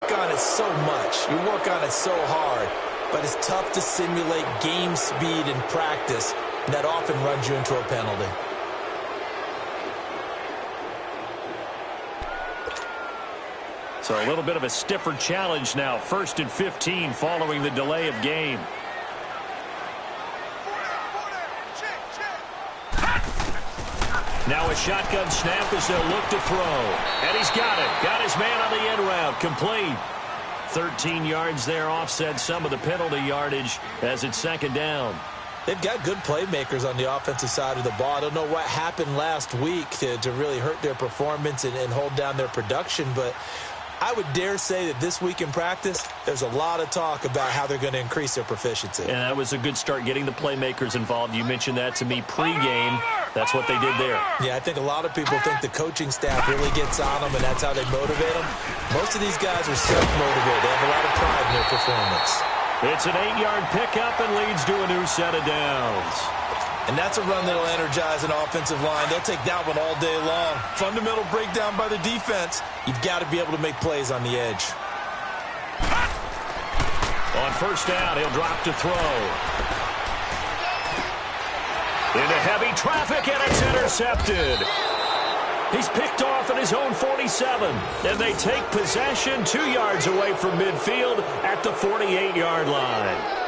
work on it so much. You work on it so hard, but it's tough to simulate game speed in practice, and that often runs you into a penalty. So a little bit of a stiffer challenge now. 1st and 15 following the delay of game. Now a shotgun snap as they'll look to throw. And he's got it. Got his man on the end route. Complete. 13 yards there, offset some of the penalty yardage as it's 2nd down. They've got good playmakers on the offensive side of the ball. I don't know what happened last week to really hurt their performance and hold down their production, but I would dare say that this week in practice, there's a lot of talk about how they're going to increase their proficiency. And that was a good start, getting the playmakers involved. You mentioned that to me pregame. That's what they did there. Yeah, I think a lot of people think the coaching staff really gets on them, and that's how they motivate them. Most of these guys are self-motivated. They have a lot of pride in their performance. It's an 8-yard pickup and leads to a new set of downs. And that's a run that'll energize an offensive line. They'll take that one all day long. Fundamental breakdown by the defense. You've got to be able to make plays on the edge. On 1st down, he'll drop to throw. Into heavy traffic, and it's intercepted. He's picked off at his own 47. And they take possession 2 yards away from midfield at the 48-yard line.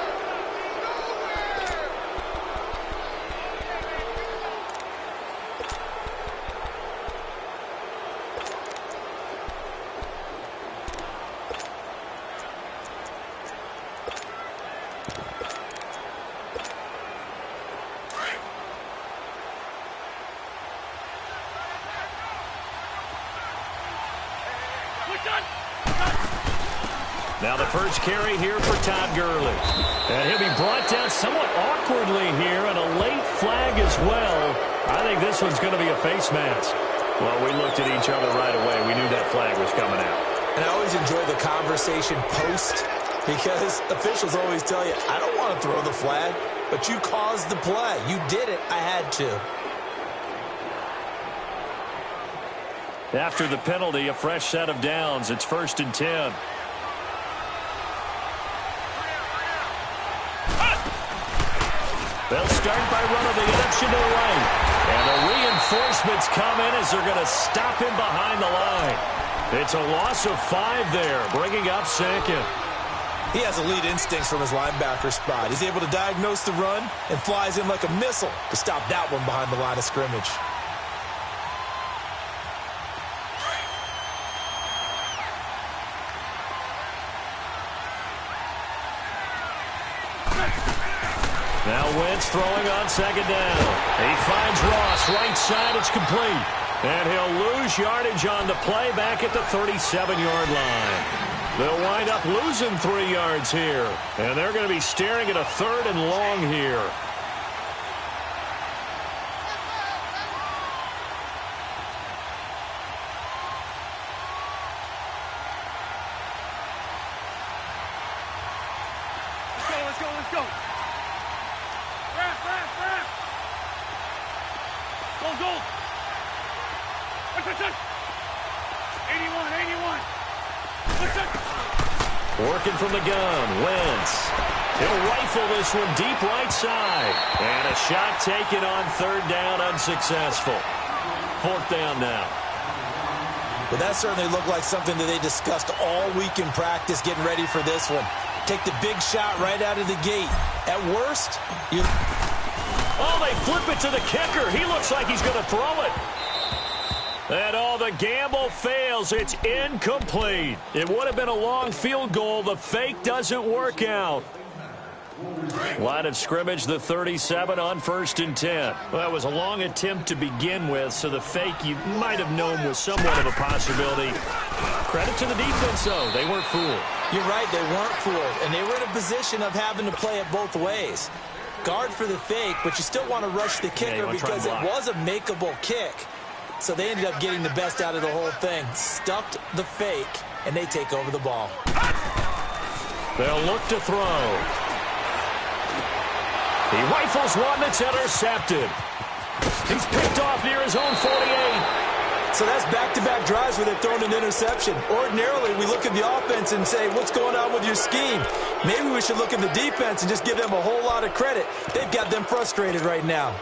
Now the first carry here for Todd Gurley. And he'll be brought down somewhat awkwardly here, and a late flag as well. I think this one's going to be a face mask. Well, we looked at each other right away. We knew that flag was coming out. And I always enjoy the conversation post, because officials always tell you, I don't want to throw the flag, but you caused the play. You did it. I had to. After the penalty, a fresh set of downs. It's 1st and 10. They'll start by running the option to the right. And the reinforcements come in as they're going to stop him behind the line. It's a loss of 5 there, bringing up 2nd. He has elite instincts from his linebacker spot. He's able to diagnose the run and flies in like a missile to stop that one behind the line of scrimmage. Now Wentz throwing on 2nd down. He finds Ross, right side, it's complete. And he'll lose yardage on the play back at the 37-yard line. They'll wind up losing 3 yards here. And they're going to be staring at a 3rd and long here. Let's go, let's go. Go. 81. Working from the gun, Wentz. He'll rifle this one deep right side. And a shot taken on 3rd down, unsuccessful. 4th down now. Well, that certainly looked like something that they discussed all week in practice, getting ready for this one. Take the big shot right out of the gate. At worst, you... Oh, they flip it to the kicker. He looks like he's going to throw it. And the gamble fails. It's incomplete. It would have been a long field goal. The fake doesn't work out. Line of scrimmage, the 37 on 1st and 10. Well, it was a long attempt to begin with, so the fake you might have known was somewhat of a possibility. Credit to the defense, though. They weren't fooled. You're right, they weren't fooled. And they were in a position of having to play it both ways. Guard for the fake, but you still want to rush the kicker because it was a makeable kick. So they ended up getting the best out of the whole thing. Stuffed the fake, and they take over the ball. They'll look to throw. He rifles one that's intercepted. He's picked off near his own 48. So that's back-to-back drives where they've thrown an interception. Ordinarily, we look at the offense and say, what's going on with your scheme? Maybe we should look at the defense and just give them a whole lot of credit. They've got them frustrated right now.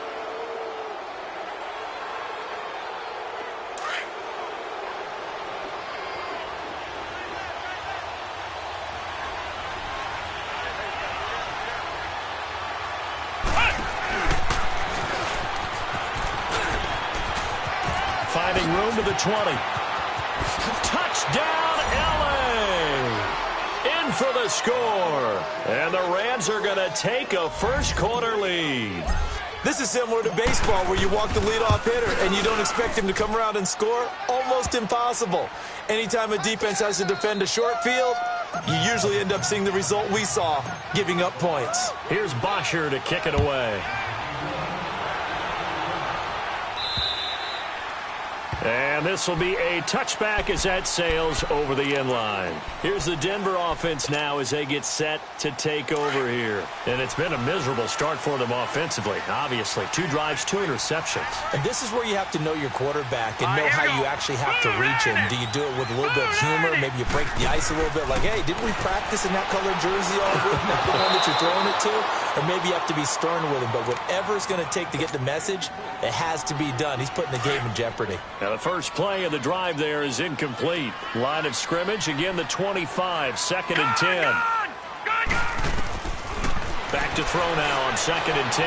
Finding room to the 20. Touchdown, LA! In for the score. And the Rams are going to take a first-quarter lead. This is similar to baseball where you walk the leadoff hitter and you don't expect him to come around and score. Almost impossible. Anytime a defense has to defend a short field, you usually end up seeing the result we saw, giving up points. Here's Bosher to kick it away. And this will be a touchback as that sails over the end line. Here's the Denver offense now as they get set to take over here. And it's been a miserable start for them offensively, obviously. 2 drives, 2 interceptions. And this is where you have to know your quarterback and know how you actually have to reach him. Do you do it with a little bit of humor? Maybe you break the ice a little bit like, hey, didn't we practice in that colored jersey all week? That's the one that you're throwing it to? Or maybe you have to be stern with him. But whatever it's going to take to get the message, it has to be done. He's putting the game in jeopardy. Now, the first play of the drive there is incomplete. Line of scrimmage, again, the 25, 2nd and 10. Back to throw now on 2nd and 10.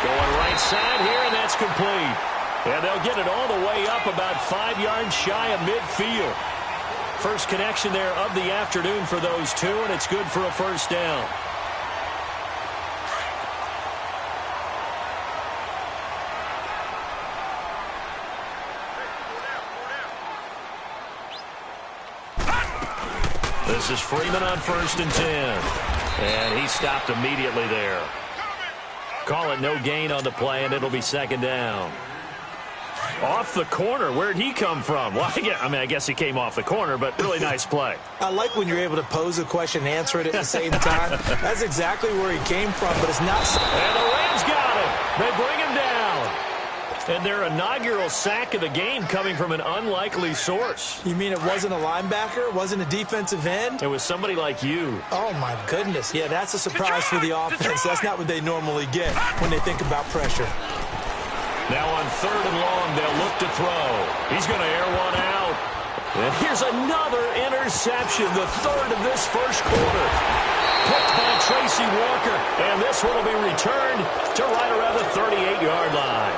Going right side here, and that's complete. And they'll get it all the way up about 5 yards shy of midfield. First connection there of the afternoon for those two, and it's good for a first down. This is Freeman on 1st and 10. And he stopped immediately there. Call it no gain on the play, and it'll be 2nd down. Off the corner. Where'd he come from? Well, I guess he came off the corner, but really nice play. I like when you're able to pose a question and answer it at the same time. That's exactly where he came from, but it's not. And the Rams got him. They bring him down. And their inaugural sack of the game coming from an unlikely source. You mean it wasn't a linebacker? It wasn't a defensive end? It was somebody like you. Oh, my goodness. Yeah, that's a surprise for the offense. That's not what they normally get when they think about pressure. Now on 3rd and long, they'll look to throw. He's going to air one out. And here's another interception, the 3rd of this first quarter. Picked by Tracy Walker. And this one will be returned to right around the 38-yard line.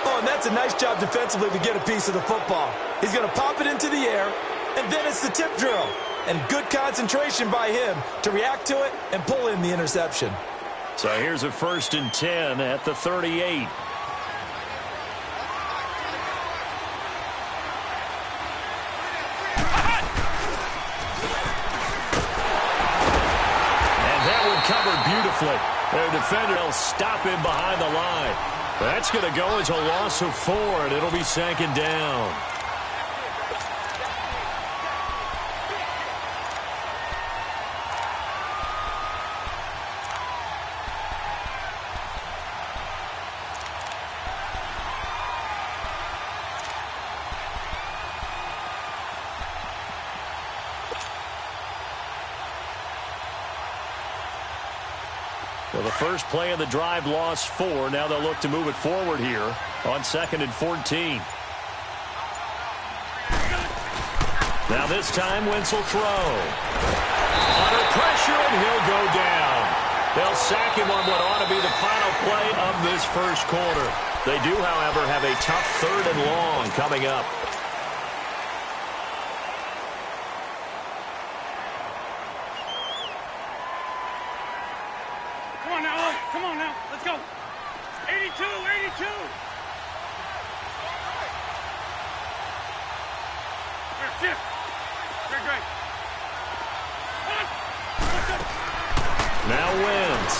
Oh, and that's a nice job defensively to get a piece of the football. He's going to pop it into the air, and then it's the tip drill. And good concentration by him to react to it and pull in the interception. So here's a 1st and 10 at the 38. Covered beautifully. Their defender will stop him behind the line. That's going to go as a loss of 4, and it'll be 2nd down. Well, the first play of the drive lost 4. Now they'll look to move it forward here on 2nd and 14. Now this time, Wentz will throw. Under pressure, and he'll go down. They'll sack him on what ought to be the final play of this first quarter. They do, however, have a tough 3rd and long coming up. Come on now, let's go. 82, 82. Shift. Great. Now Wentz.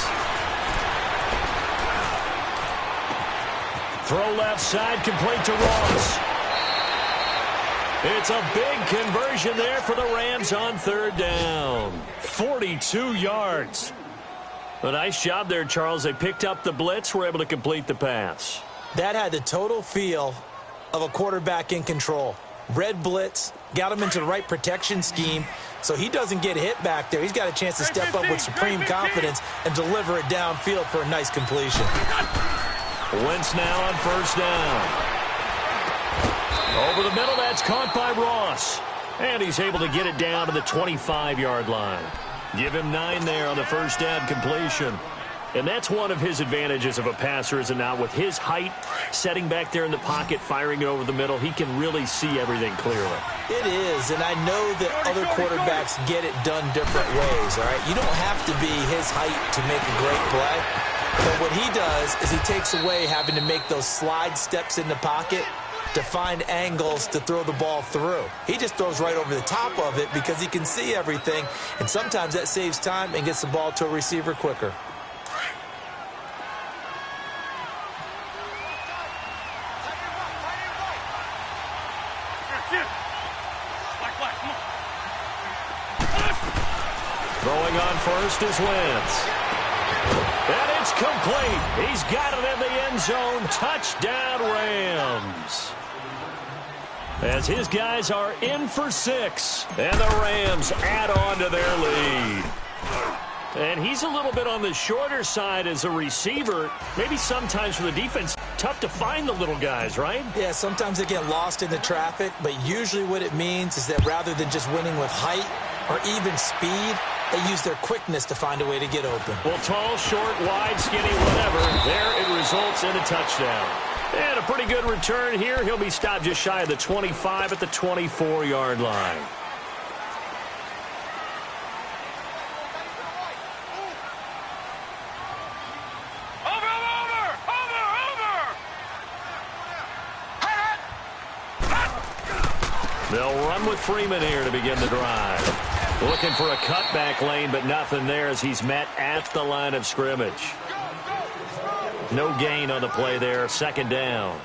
Throw left side, complete to Ross. It's a big conversion there for the Rams on 3rd down. 42 yards. A nice job there, Charles. They picked up the blitz, were able to complete the pass. That had the total feel of a quarterback in control. Red blitz, got him into the right protection scheme, so he doesn't get hit back there. He's got a chance to step up with supreme confidence and deliver it downfield for a nice completion. Wentz now on first down. Over the middle, that's caught by Ross. And he's able to get it down to the 25-yard line. Give him 9 there on the first down completion. And that's one of his advantages of a passer, is it not? With his height, setting back there in the pocket, firing it over the middle, he can really see everything clearly. It is, and I know that other quarterbacks get it done different ways, all right? You don't have to be his height to make a great play. But what he does is he takes away having to make those slide steps in the pocket to find angles to throw the ball through. He just throws right over the top of it because he can see everything, and sometimes that saves time and gets the ball to a receiver quicker. Throwing on first is Wentz. And it's complete. He's got it in the end zone. Touchdown, Rams. As his guys are in for 6. And the Rams add on to their lead. And he's a little bit on the shorter side as a receiver. Maybe sometimes for the defense, tough to find the little guys, right? Yeah, sometimes they get lost in the traffic, but usually what it means is that rather than just winning with height or even speed, they use their quickness to find a way to get open. Well, tall, short, wide, skinny, whatever, there it results in a touchdown. And a pretty good return here. He'll be stopped just shy of the 25 at the 24-yard line. They'll run with Freeman here to begin the drive. Looking for a cutback lane, but nothing there as he's met at the line of scrimmage. No gain on the play there. Second down.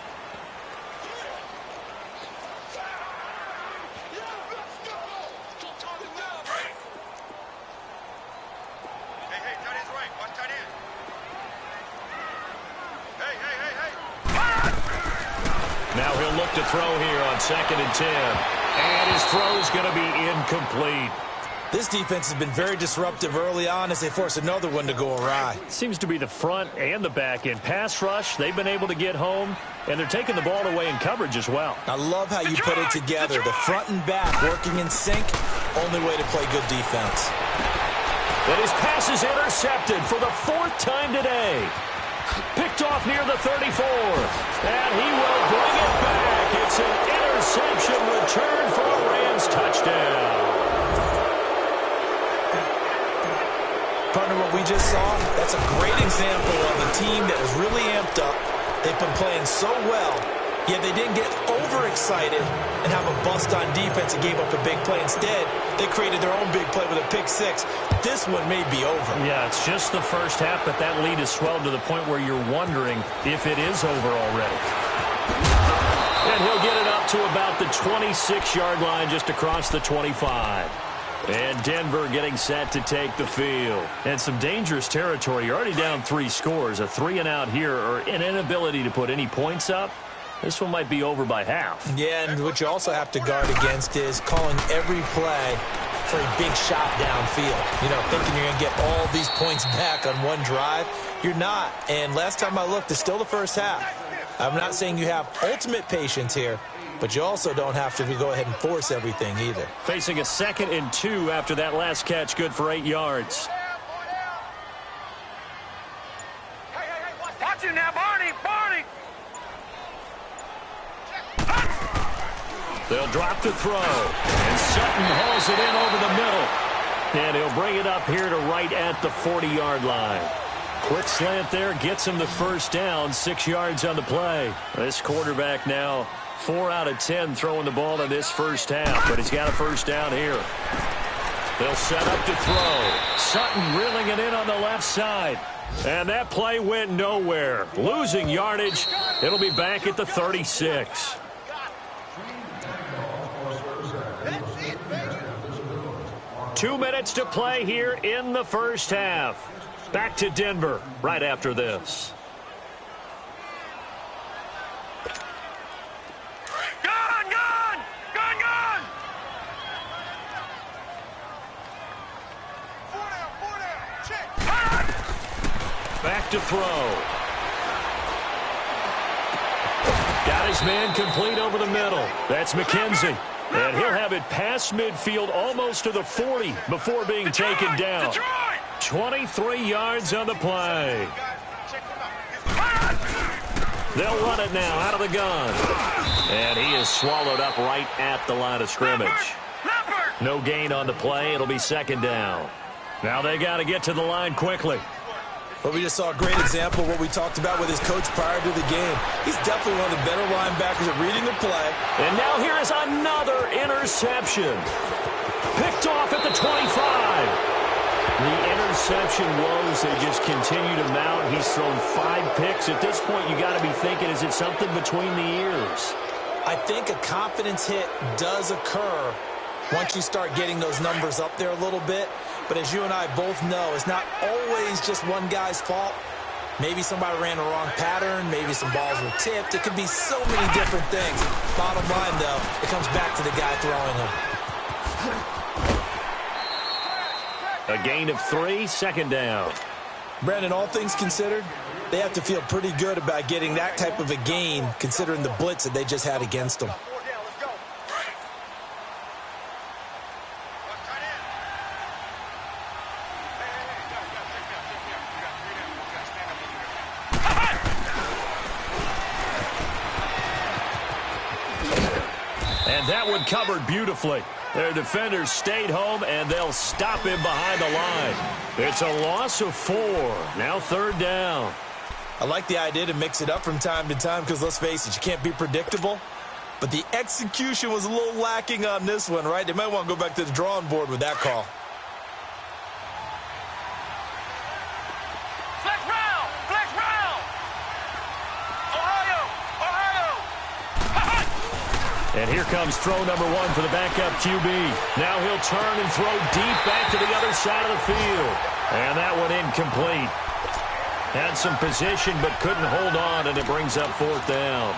Now he'll look to throw here on 2nd and 10. And his throw's going to be incomplete. This defense has been very disruptive early on as they force another one to go awry. Seems to be the front and the back end. Pass rush, they've been able to get home, and they're taking the ball away in coverage as well. I love how you put it together. The front and back working in sync, only way to play good defense. And his pass is intercepted for the 4th time today. Picked off near the 34. And he will bring it back. It's an interception return for a Rams touchdown. Partner, what we just saw, that's a great example of a team that is really amped up. They've been playing so well, yet they didn't get overexcited and have a bust on defense and gave up a big play. Instead, they created their own big play with a pick 6. This one may be over. Yeah, it's just the first half, but that lead has swelled to the point where you're wondering if it is over already. And he'll get it up to about the 26-yard line, just across the 25. And Denver getting set to take the field. And some dangerous territory. You're already down 3 scores. A 3-and-out here, or an inability to put any points up. This one might be over by half. Yeah, and what you also have to guard against is calling every play for a big shot downfield. You know, thinking you're going to get all these points back on one drive. You're not. And last time I looked, it's still the first half. I'm not saying you have ultimate patience here, but you also don't have to go ahead and force everything either. Facing a 2nd and 2 after that last catch, good for 8 yards. Hey, watch it now, Barney! They'll drop the throw, and Sutton hauls it in over the middle. And he'll bring it up here to right at the 40-yard line. Quick slant there, gets him the first down, 6 yards on the play. This quarterback now 4 out of 10 throwing the ball in this first half, but he's got a first down here. They'll set up to throw. Sutton reeling it in on the left side. And that play went nowhere. Losing yardage. It'll be back at the 36. Two minutes to play here in the first half. Back to Denver right after this. Back to throw. Got his man complete over the middle. That's McKenzie. And he'll have it past midfield almost to the 40 before being taken down. 23 yards on the play. They'll run it now out of the gun. And he is swallowed up right at the line of scrimmage. No gain on the play. It'll be second down. Now they got to get to the line quickly. Well, we just saw a great example of what we talked about with his coach prior to the game. He's definitely one of the better linebackers at reading the play. And now here is another interception. Picked off at the 25. The interception woes, they just continue to mount. He's thrown 5 picks. At this point, you got to be thinking, is it something between the ears? I think a confidence hit does occur once you start getting those numbers up there a little bit. But as you and I both know, it's not always just one guy's fault. Maybe somebody ran the wrong pattern. Maybe some balls were tipped. It could be so many different things. Bottom line, though, it comes back to the guy throwing them. A gain of 3, second down. Brandon, all things considered, they have to feel pretty good about getting that type of a gain, considering the blitz that they just had against them. And that one covered beautifully. Their defenders stayed home, and they'll stop him behind the line. It's a loss of 4. Now third down. I like the idea to mix it up from time to time because, let's face it, you can't be predictable. But the execution was a little lacking on this one, right? They might want to go back to the drawing board with that call. Flex round! Flex round! Ohio! And here comes throw number 1 for the backup QB. Now he'll turn and throw deep back to the other side of the field. And that one incomplete. Had some position but couldn't hold on, and it brings up fourth down.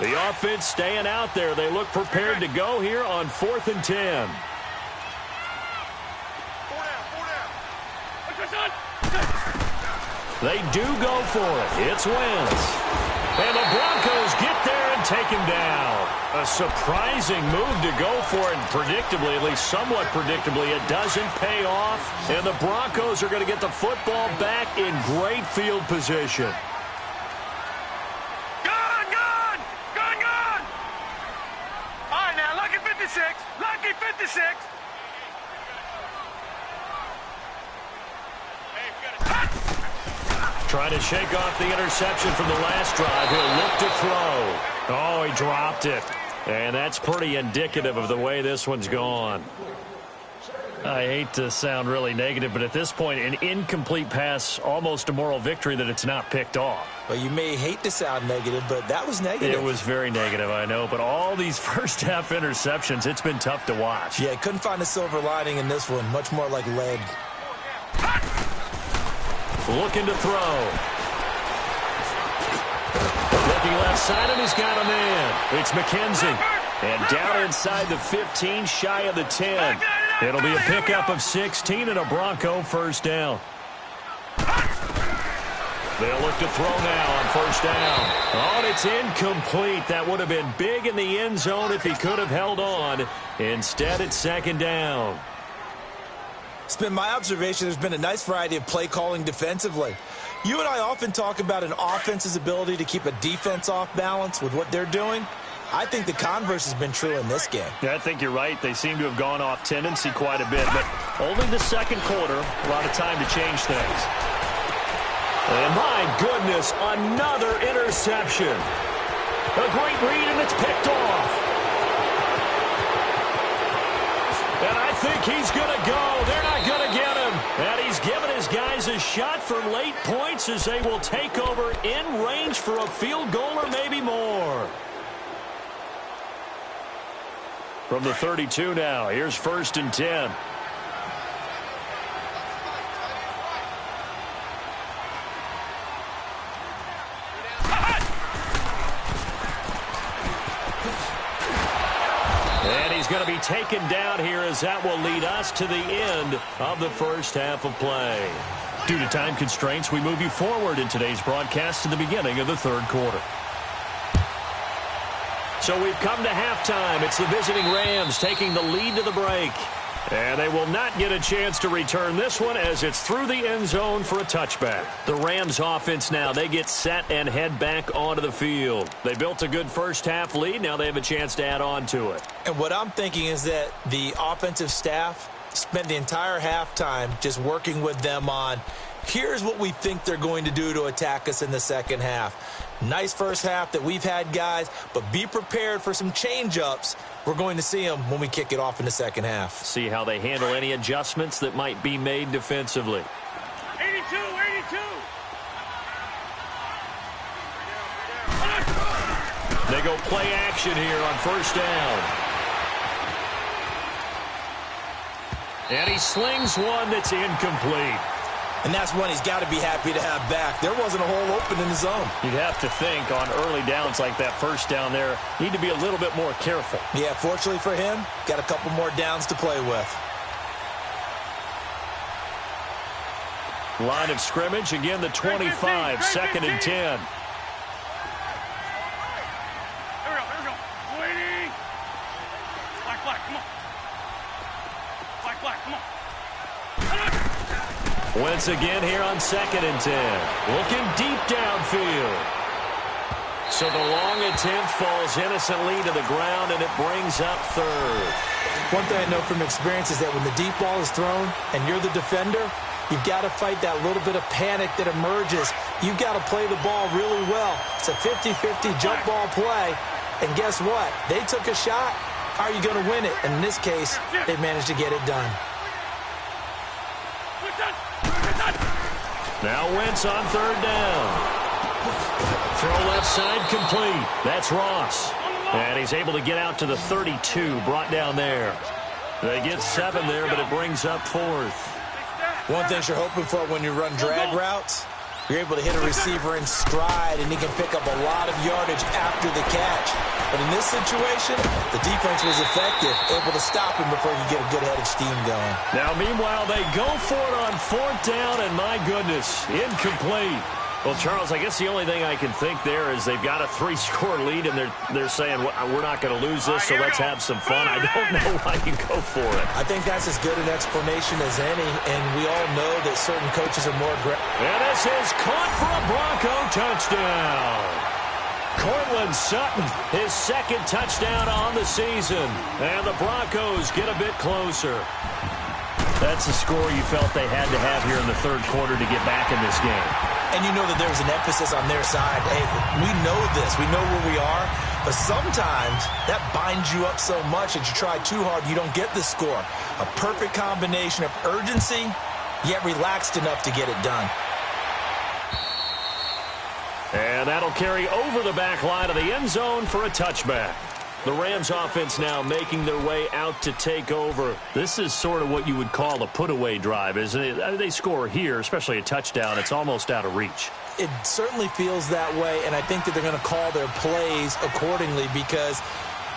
The offense staying out there. They look prepared to go here on 4th and 10. They do go for it. It's Wentz. And the Broncos get there and take him down. A surprising move to go for it. And predictably, at least somewhat predictably, it doesn't pay off. And the Broncos are going to get the football back in great field position. Lucky 56. Trying to shake off the interception from the last drive. He'll look to throw. Oh, he dropped it. And that's pretty indicative of the way this one's gone. I hate to sound really negative, but at this point, an incomplete pass, almost a moral victory that it's not picked off. Well, you may hate to sound negative, but that was negative. It was very negative, I know. But all these first-half interceptions, it's been tough to watch. Yeah, couldn't find a silver lining in this one. Much more like lead. Looking to throw. Looking left side, and he's got a man. It's McKenzie. And down inside the 15, shy of the 10. It'll be a pickup of 16 and a Bronco first down. They'll look to throw now on first down. Oh, and it's incomplete. That would have been big in the end zone if he could have held on. Instead, it's second down. It's been my observation there's been a nice variety of play calling defensively. You and I often talk about an offense's ability to keep a defense off balance with what they're doing. I think the converse has been true in this game. Yeah, I think you're right. They seem to have gone off tendency quite a bit, but only the second quarter, a lot of time to change things. And my goodness, another interception. A great read, and it's picked off. And I think he's going to go. They're not going to get him. And he's given his guys a shot for late points as they will take over in range for a field goal or maybe more. From the 32 now, here's 1st and 10. be taken down here, as that will lead us to the end of the first half of play. Due to time constraints, we move you forward in today's broadcast to the beginning of the third quarter. So we've come to halftime. It's the visiting Rams taking the lead to the break. And they will not get a chance to return this one, as it's through the end zone for a touchback. The Rams offense now, they get set and head back onto the field. They built a good first half lead. Now they have a chance to add on to it. And what I'm thinking is that the offensive staff spent the entire halftime just working with them on, here's what we think they're going to do to attack us in the second half. Nice first half that we've had, guys, but be prepared for some change-ups. We're going to see them when we kick it off in the second half. See how they handle any adjustments that might be made defensively. 82, 82. They go play action here on first down. And he slings one that's incomplete. And that's one he's got to be happy to have back. There wasn't a hole open in the zone. You'd have to think on early downs like that first down there, need to be a little bit more careful. Yeah, fortunately for him, got a couple more downs to play with. Line of scrimmage, again the 25, second and 10. Here we go. Waiting. Flag, come on. Flag, come on. Once again here on second and 10. Looking deep downfield. So the long attempt falls innocently to the ground, and it brings up third. One thing I know from experience is that when the deep ball is thrown and you're the defender, you've got to fight that little bit of panic that emerges. You've got to play the ball really well. It's a 50-50 jump ball play. And guess what? They took a shot. How are you going to win it? And in this case, they managed to get it done. Now Wentz on third down. Throw left side complete. That's Ross. And he's able to get out to the 32, brought down there. They get 7 there, but it brings up fourth. One thing you're hoping for when you run drag routes, you're able to hit a receiver in stride, and he can pick up a lot of yardage after the catch. But in this situation, the defense was effective, able to stop him before he could get a good head of steam going. Now, meanwhile, they go for it on fourth down, and my goodness, incomplete. Well, Charles, I guess the only thing I can think there is they've got a 3-score lead, and they're saying, we're not going to lose this, so let's have some fun. I don't know why you go for it. I think that's as good an explanation as any, and we all know that certain coaches are more aggressive. And this is caught for a Bronco touchdown. Cortland Sutton, his second touchdown on the season. And the Broncos get a bit closer. That's the score you felt they had to have here in the third quarter to get back in this game. And you know that there was an emphasis on their side. Hey, we know this. We know where we are. But sometimes that binds you up so much that you try too hard, you don't get the score. A perfect combination of urgency, yet relaxed enough to get it done. And that'll carry over the back line of the end zone for a touchback. The Rams offense now making their way out to take over. This is sort of what you would call a put-away drive, isn't it? They score here, especially a touchdown. It's almost out of reach. It certainly feels that way, and I think that they're going to call their plays accordingly, because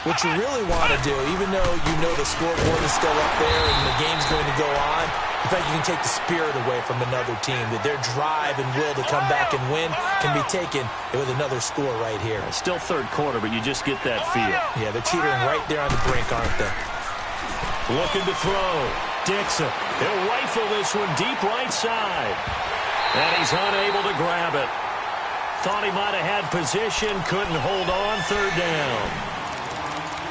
what you really want to do, even though you know the scoreboard is still up there and the game's going to go on, in fact, you can take the spirit away from another team, that their drive and will to come back and win can be taken with another score right here. Still third quarter, but you just get that feel. Yeah, they're teetering right there on the brink, aren't they? Looking to throw. Dixon. He'll rifle this one deep right side. And he's unable to grab it. Thought he might have had position, couldn't hold on, third down.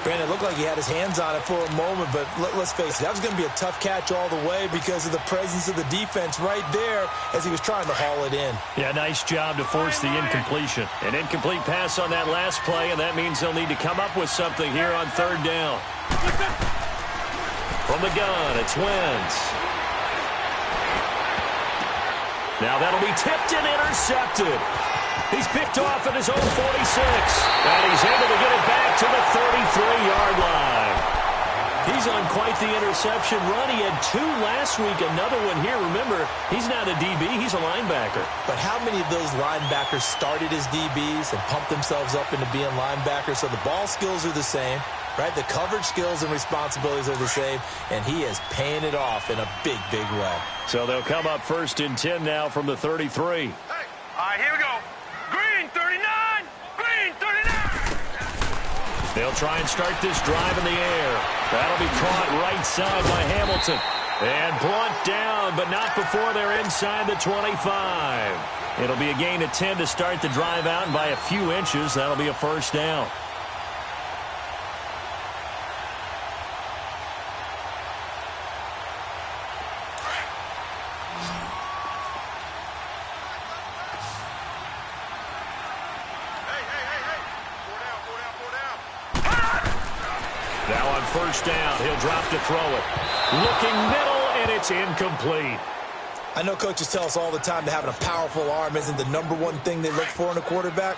Brandon, it looked like he had his hands on it for a moment, but let's face it, that was going to be a tough catch all the way because of the presence of the defense right there as he was trying to haul it in. Yeah, nice job to force the incompletion. An incomplete pass on that last play, and that means they'll need to come up with something here on third down. From the gun, it's Wentz. Now that'll be tipped and intercepted. He's picked off at his own 46. And he's able to get it back to the 33-yard line. He's on quite the interception run. He had 2 last week, another one here. Remember, he's not a DB, he's a linebacker. But how many of those linebackers started as DBs and pumped themselves up into being linebackers? So the ball skills are the same. right? The coverage skills and responsibilities are the same, and he is paying it off in a big, big way. So they'll come up 1st and 10 now from the 33. All right, here we go. Green, 39. Green, 39. They'll try and start this drive in the air. That'll be caught right side by Hamilton. And brought down, but not before they're inside the 25. It'll be a gain of 10 to start the drive out, and by a few inches, that'll be a 1st down. Now on 1st down, he'll drop to throw it. Looking middle, and it's incomplete. I know coaches tell us all the time that having a powerful arm isn't the #1 thing they look for in a quarterback.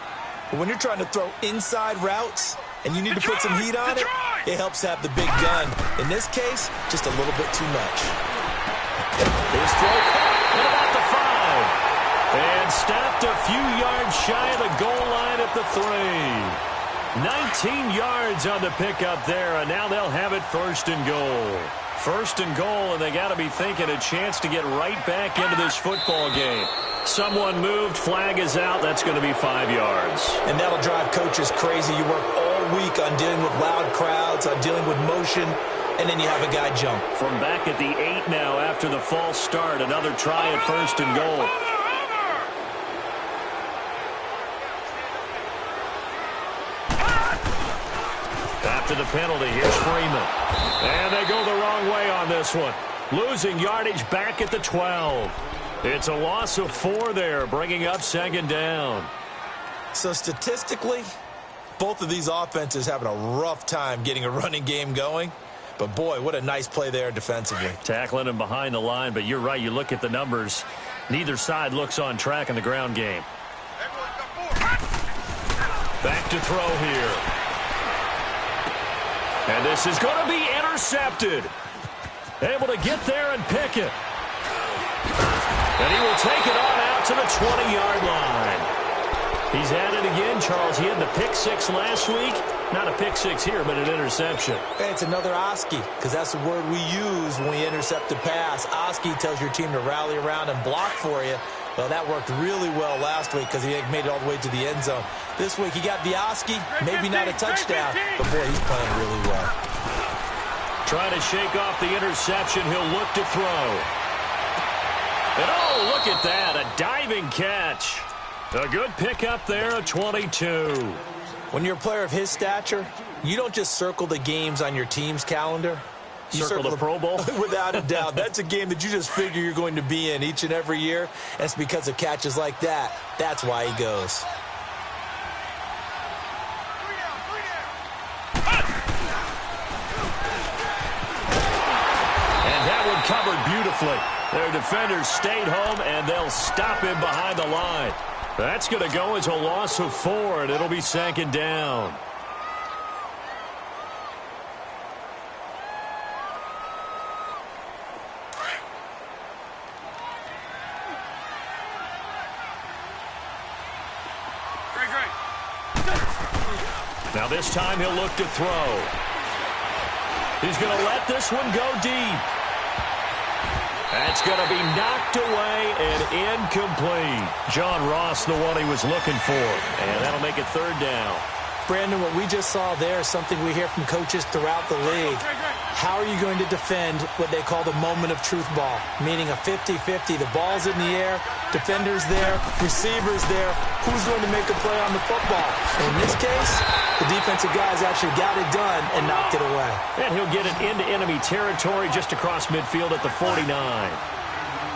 But when you're trying to throw inside routes and you need to put some heat on it, it helps have the big gun. In this case, just a little bit too much. His throw caught at about the 5. And stopped a few yards shy of the goal line at the 3. 19 yards on the pickup there, and now they'll have it 1st and goal. 1st and goal, and they got to be thinking a chance to get right back into this football game. Someone moved, flag is out, that's going to be 5 yards. And that'll drive coaches crazy. You work all week on dealing with loud crowds, on dealing with motion, and then you have a guy jump. From back at the 8 now after the false start, another try at 1st and goal. After the penalty, here's Freeman. And they go the wrong way on this one. Losing yardage back at the 12. It's a loss of 4 there, bringing up 2nd down. So statistically, both of these offenses having a rough time getting a running game going. But, boy, what a nice play there defensively. Tackling him behind the line, but you're right. You look at the numbers. Neither side looks on track in the ground game. Back to throw here. And this is going to be intercepted. Able to get there and pick it. And he will take it on out to the 20-yard line. He's at it again, Charles. He had the pick 6 last week. Not a pick 6 here, but an interception. Hey, it's another Oski, because that's the word we use when we intercept a pass. Oski tells your team to rally around and block for you. Well, that worked really well last week because he made it all the way to the end zone. This week he got the Oski, maybe not a touchdown, but boy, he's playing really well. Trying to shake off the interception. He'll look to throw. And oh, look at that, a diving catch. A good pickup there, a 22. When you're a player of his stature, you don't just circle the games on your team's calendar. You circle the Pro Bowl? Without a doubt. That's a game that you just figure you're going to be in each and every year. And it's because of catches like that. That's why he goes. And that one covered beautifully. Their defenders stayed home, and they'll stop him behind the line. That's going to go as a loss of 4, and it'll be 2nd down. Now this time he'll look to throw. He's going to let this one go deep. That's going to be knocked away and incomplete. John Ross, the one he was looking for. And that'll make it 3rd down. Brandon, what we just saw there is something we hear from coaches throughout the league. How are you going to defend what they call the moment of truth ball, meaning a 50-50. The ball's in the air, defenders there, receivers there. Who's going to make a play on the football? In this case, the defensive guys actually got it done and knocked it away. And he'll get it into enemy territory just across midfield at the 49.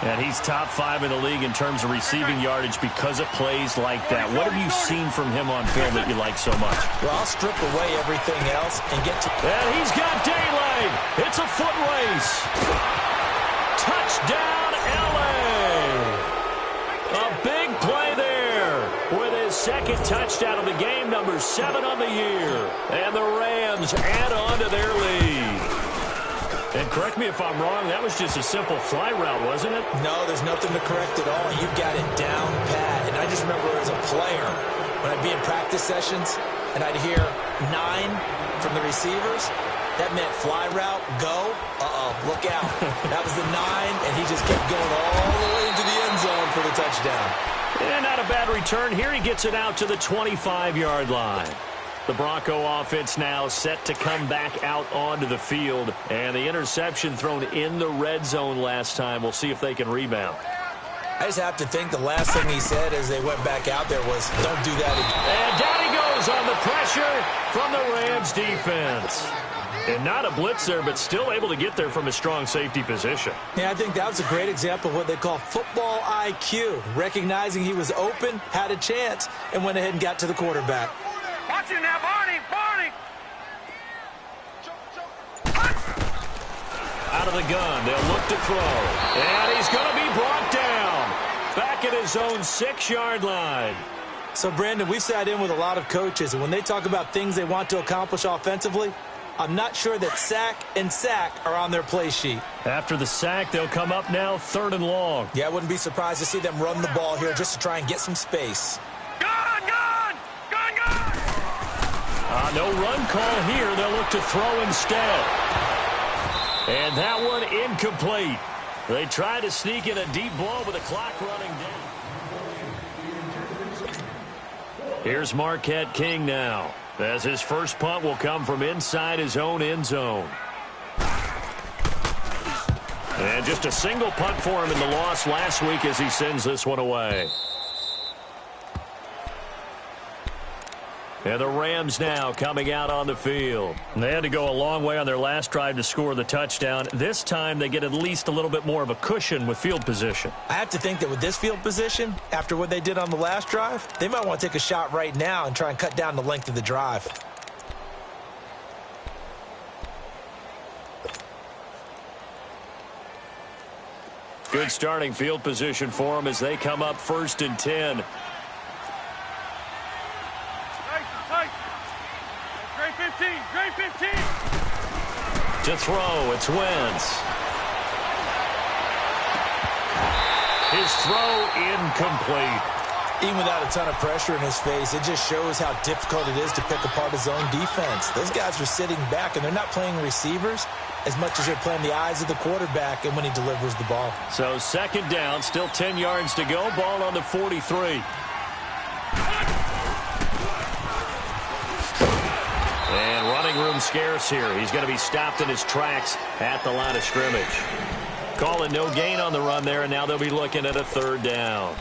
And he's top 5 in the league in terms of receiving yardage because of plays like that. What have you seen from him on film that you like so much? Well, I'll strip away everything else and get to... And he's got daylight. It's a foot race. Touchdown, L.A. A big play there with his 2nd touchdown of the game, number 7 on the year. And the Rams add on to their lead. And correct me if I'm wrong, that was just a simple fly route, wasn't it? No, there's nothing to correct at all. You've got it down pat. And I just remember as a player, when I'd be in practice sessions, and I'd hear 9 from the receivers, that meant fly route, go, look out. That was the 9, and he just kept going all the way into the end zone for the touchdown. And not a bad return here. He gets it out to the 25-yard line. The Bronco offense now set to come back out onto the field, and the interception thrown in the red zone last time. We'll see if they can rebound. I just have to think the last thing he said as they went back out there was, don't do that again. And down he goes on the pressure from the Rams defense. And not a blitz there, but still able to get there from a strong safety position. Yeah, I think that was a great example of what they call football IQ. Recognizing he was open, had a chance, and went ahead and got to the quarterback. Watch it now, Barney! Out of the gun, they'll look to throw. And he's going to be brought down. Back at his own 6-yard line. So, Brandon, we've sat in with a lot of coaches, and when they talk about things they want to accomplish offensively, I'm not sure that sack and sack are on their play sheet. After the sack, they'll come up now 3rd and long. Yeah, I wouldn't be surprised to see them run the ball here just to try and get some space. No run call here. They'll look to throw instead. And that one incomplete. They try to sneak in a deep ball with the clock running down. Here's Marquette King now, as his first punt will come from inside his own end zone. And just a single punt for him in the loss last week as he sends this one away. And the Rams now coming out on the field. They had to go a long way on their last drive to score the touchdown. This time they get at least a little bit more of a cushion with field position. I have to think that with this field position, after what they did on the last drive, they might want to take a shot right now and try and cut down the length of the drive. Good starting field position for them as they come up 1st and 10. Great 15. To throw, it's Wentz. His throw incomplete. Even without a ton of pressure in his face, it just shows how difficult it is to pick apart his own defense. Those guys are sitting back, and they're not playing receivers as much as they're playing the eyes of the quarterback and when he delivers the ball. So 2nd down, still 10 yards to go. Ball on the 43. And running room scarce here. He's going to be stopped in his tracks at the line of scrimmage. Calling no gain on the run there, and now they'll be looking at a 3rd down.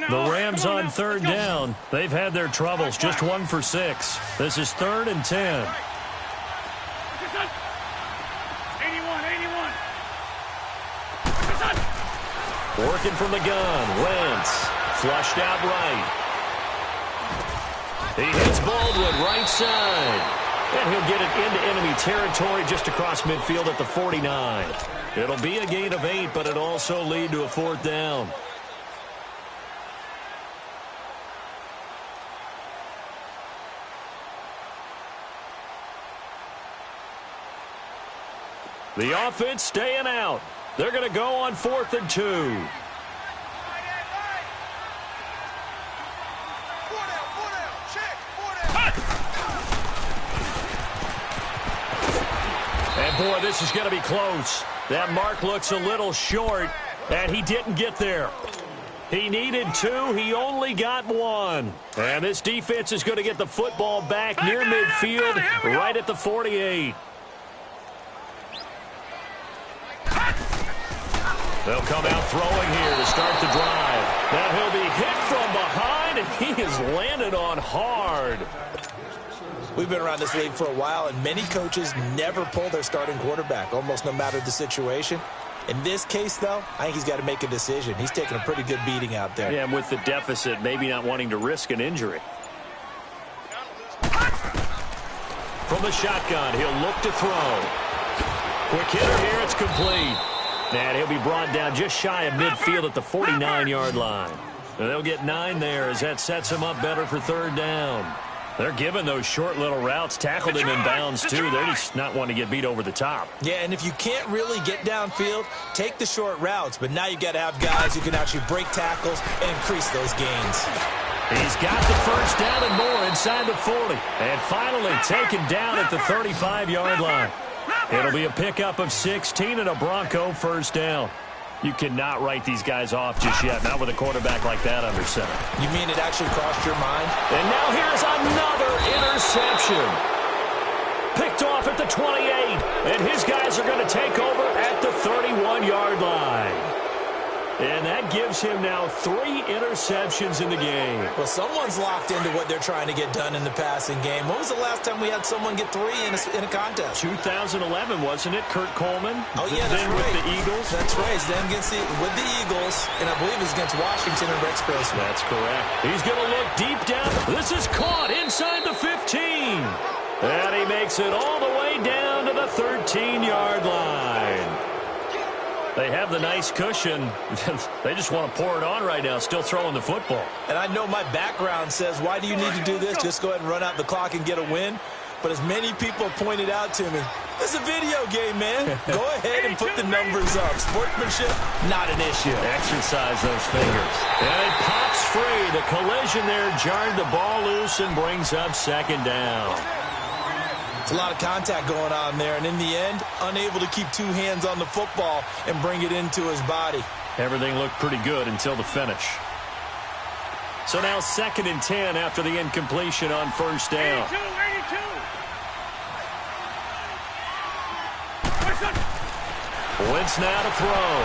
The Rams on 3rd down. They've had their troubles, just 1 for 6. This is 3rd and 10. 81. Working from the gun, Wentz. Flushed out right. He hits Baldwin right side. And he'll get it into enemy territory just across midfield at the 49. It'll be a gain of 8, but it'll also lead to a 4th down. The offense staying out. They're going to go on 4th and 2. And boy, this is going to be close. That mark looks a little short, and he didn't get there. He needed 2. He only got 1. And this defense is going to get the football back near midfield, right at the 48. They'll come out throwing here to start the drive. Now he'll be hit from behind, and he has landed on hard. We've been around this league for a while, and many coaches never pull their starting quarterback, almost no matter the situation. In this case, though, I think he's got to make a decision. He's taking a pretty good beating out there. Yeah, and with the deficit, maybe not wanting to risk an injury. From the shotgun, he'll look to throw. Quick hitter here, it's complete. And he'll be brought down just shy of midfield at the 49-yard line. And they'll get 9 there as that sets him up better for 3rd down. They're giving those short little routes, tackled him in bounds, too. They're just not wanting to get beat over the top. Yeah, and if you can't really get downfield, take the short routes. But now you got to have guys who can actually break tackles and increase those gains. He's got the first down and more inside the 40. And finally taken down at the 35-yard line. It'll be a pickup of 16 and a Bronco first down. You cannot write these guys off just yet, not with a quarterback like that under center. You mean it actually crossed your mind? And now here's another interception. Picked off at the 28, and his guys are going to take over at the 31-yard line. And that gives him now 3 interceptions in the game. Well, someone's locked into what they're trying to get done in the passing game. When was the last time we had someone get 3 in a contest? 2011, wasn't it? Kurt Coleman? Oh, yeah, that's then right. With the Eagles? That's right. Then with the Eagles, and I believe it's against Washington and Rex Grossman. That's correct. He's going to look deep down. This is caught inside the 15. And he makes it all the way down to the 13-yard line. They have the nice cushion. They just want to pour it on right now, still throwing the football. And I know my background says, why do you need to do this? Just go ahead and run out the clock and get a win. But as many people pointed out to me, this is a video game, man. Go ahead and put the numbers up. Sportsmanship, not an issue. Exercise those fingers. And it pops free. The collision there jarred the ball loose and brings up second down. It's a lot of contact going on there, and in the end, unable to keep 2 hands on the football and bring it into his body. Everything looked pretty good until the finish. So now 2nd and 10 after the incompletion on first down. 82. Wentz now to throw.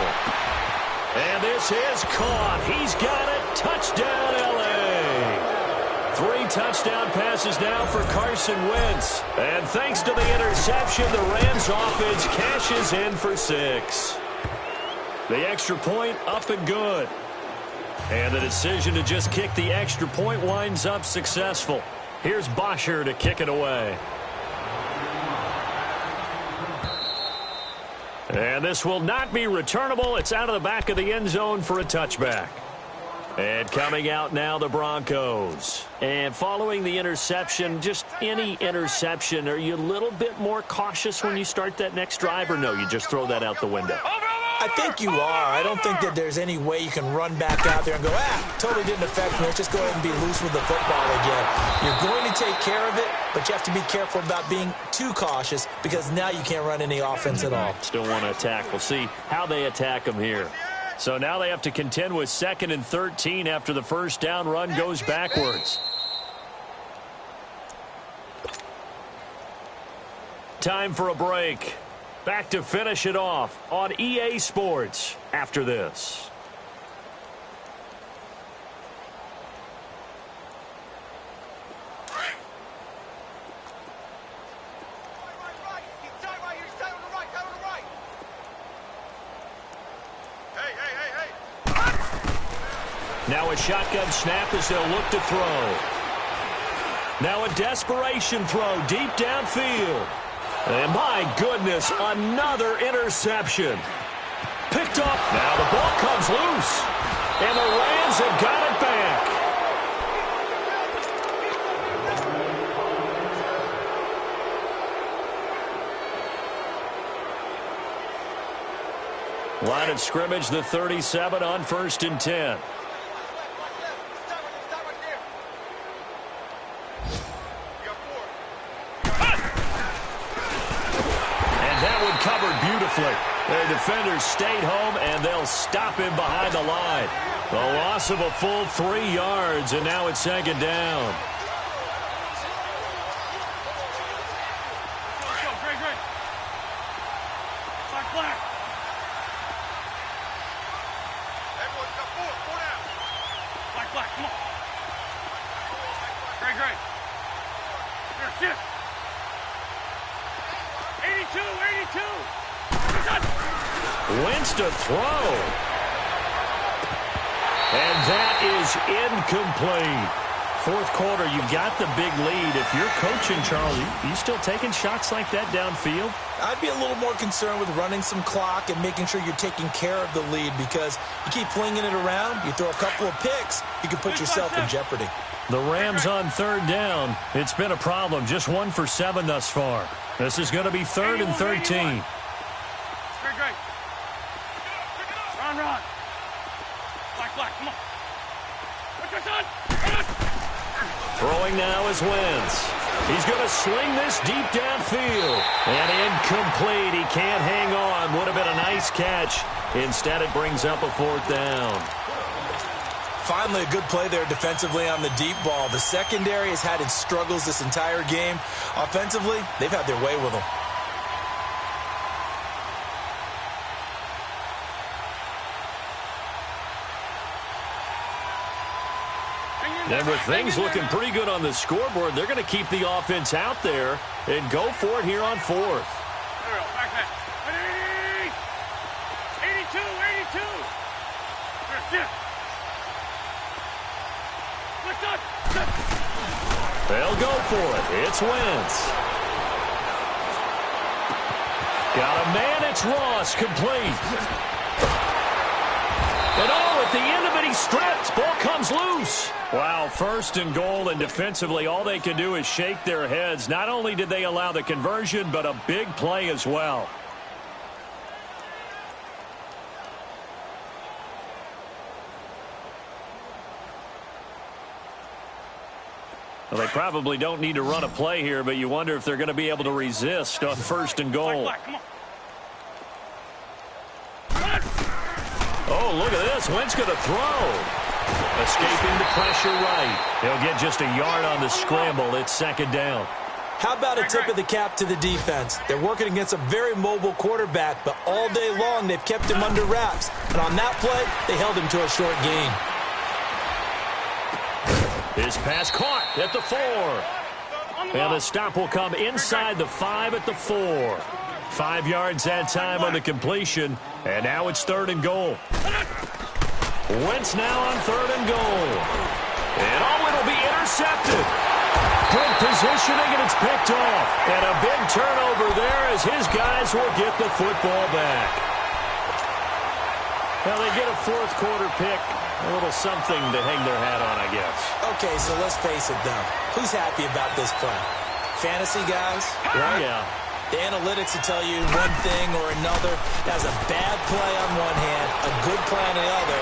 And this is caught. He's got it. Touchdown, L.A. 3 touchdown passes now for Carson Wentz. And thanks to the interception, the Rams offense cashes in for 6. The extra point up and good. And the decision to just kick the extra point winds up successful. Here's Bosher to kick it away. And this will not be returnable. It's out of the back of the end zone for a touchback. And coming out now, the Broncos. And following the interception, just any interception, are you a little bit more cautious when you start that next drive, or no, you just throw that out the window? I think you are. I don't think that there's any way you can run back out there and go, totally didn't affect me. Let's just go ahead and be loose with the football again. You're going to take care of it, but you have to be careful about being too cautious because now you can't run any offense at all. Still want to attack. We'll see how they attack them here. So now they have to contend with 2nd and 13 after the first down run goes backwards. Time for a break. Back to finish it off on EA Sports after this. Now a shotgun snap as they'll look to throw. Now a desperation throw deep downfield. And my goodness, another interception. Picked up. Now the ball comes loose. And the Rams have got it back. Line of scrimmage, the 37 on 1st and 10. Covered beautifully. Their defenders stayed home, and they'll stop him behind the line. The loss of a full 3 yards, and now it's 2nd down. Great. Black. Everyone's got 4 down. Black, come on. Great. Here, shift. 82. Wentz to throw. And that is incomplete. Fourth quarter, you've got the big lead. If you're coaching, Charlie, you still taking shots like that downfield? I'd be a little more concerned with running some clock and making sure you're taking care of the lead, because you keep flinging it around, you throw a couple of picks, you can put yourself in jeopardy. The Rams on third down. It's been a problem. Just 1 for 7 thus far. This is going to be 3rd and 13. Great. Run. Black, come on. What's your son? Throwing now is Wentz. He's going to sling this deep downfield. And incomplete. He can't hang on. Would have been a nice catch. Instead, it brings up a 4th down. Finally, a good play there defensively on the deep ball. The secondary has had its struggles this entire game. Offensively, they've had their way with them. And with things looking pretty good on the scoreboard, they're going to keep the offense out there and go for it here on 4th. There we go. Back. 82. They'll go for it. It's Wentz. Got a man. It's Ross. Complete. And at the end of it, he stripped. Ball comes loose. Wow, 1st and goal, and defensively, all they can do is shake their heads. Not only did they allow the conversion, but a big play as well. Well, they probably don't need to run a play here, but you wonder if they're going to be able to resist on 1st and goal. Come on. Oh, look at this. Wentz going to throw. Escaping the pressure right. He'll get just a yard on the scramble. It's 2nd down. How about a tip of the cap to the defense? They're working against a very mobile quarterback, but all day long they've kept him under wraps. And on that play, they held him to a short gain. His pass caught at the 4. And the stop will come inside the 5 at the 4. 5 yards that time on the completion. And now it's 3rd and goal. Wentz now on 3rd and goal. And it'll be intercepted. Good positioning, and it's picked off. And a big turnover there as his guys will get the football back. Well, they get a 4th quarter pick. A little something to hang their hat on, I guess. Okay, so let's face it, though. Who's happy about this play? Fantasy guys, right? Yeah. The analytics will tell you one thing or another. That's a bad play on one hand, a good play on the other,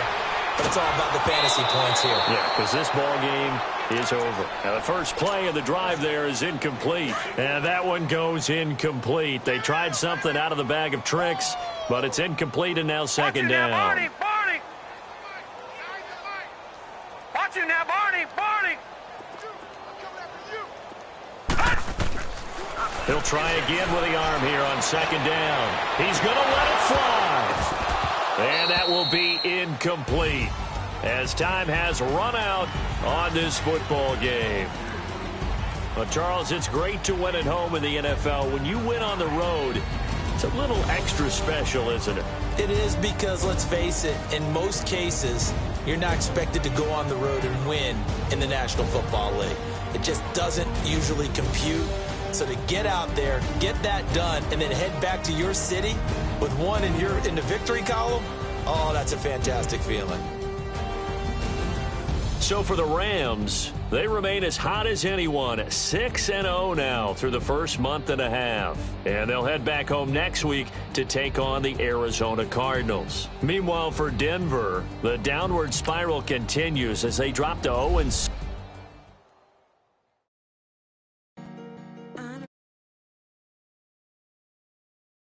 but it's all about the fantasy points here. Yeah, because this ball game is over. Now, the first play of the drive there is incomplete, and that one goes incomplete. They tried something out of the bag of tricks, but it's incomplete, and now 2nd down. Barney! Watch you now, Barney! He'll try again with the arm here on 2nd down. He's going to let it fly. And that will be incomplete as time has run out on this football game. But, Charles, it's great to win at home in the NFL. When you win on the road, it's a little extra special, isn't it? It is, because, let's face it, in most cases, you're not expected to go on the road and win in the National Football League. It just doesn't usually compute. So to get out there, get that done, and then head back to your city with one in the victory column, oh, that's a fantastic feeling. So for the Rams, they remain as hot as anyone, 6-0 now through the first month and a half. And they'll head back home next week to take on the Arizona Cardinals. Meanwhile, for Denver, the downward spiral continues as they drop to 0-6.